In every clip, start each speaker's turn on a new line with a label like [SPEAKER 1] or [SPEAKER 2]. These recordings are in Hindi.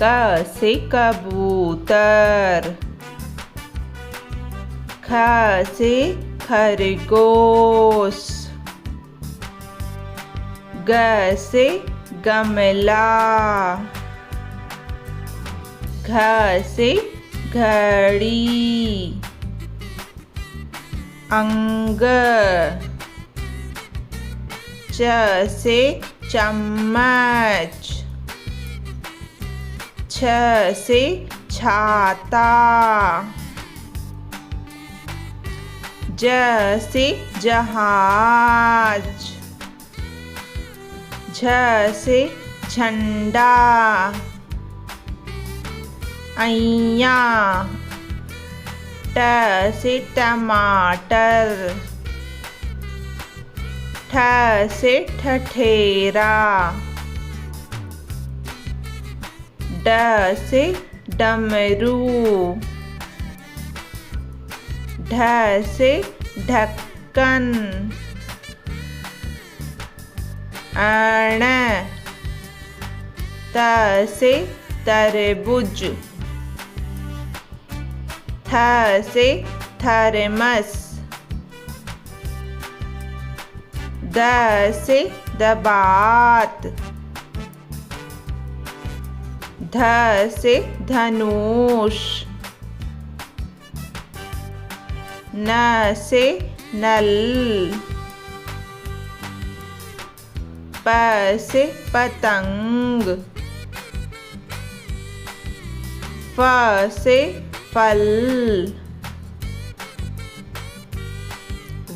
[SPEAKER 1] क से कबूतर, ख से खरगोश, ग से गमला, घ से घड़ी, अंग, च से चम्मच, छ से छाता, ज से जहाज, झ से झंडा, अय्या, ट से टमाटर, ठ से ठठेरा, ड से डमरू, ढ से ढक्कन, अण, त से तरबूज, थ से थर्मस, द से दबात, ध से धनुष, न से नल, प से पतंग, फ से फल,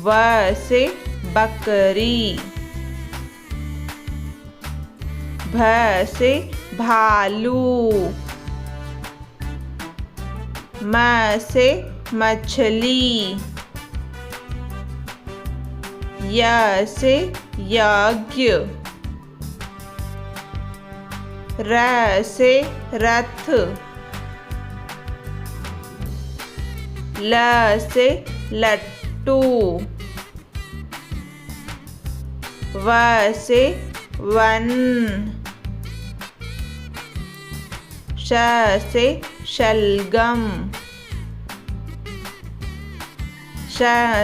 [SPEAKER 1] व से बकरी, भ से भालू, म से मछली, य से यज्ञ, र से रथ, ल से लट्टू, व से वन, श से शलगम, श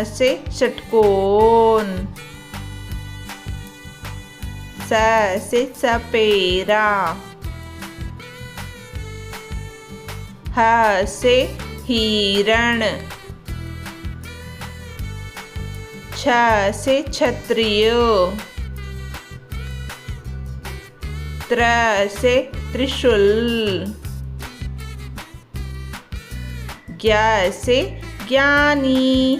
[SPEAKER 1] से षटकोण, स से सपेरा, ह से हिरण, छ से क्षत्रिय, त्र से त्रिशूल, ज्ञ से ज्ञानी।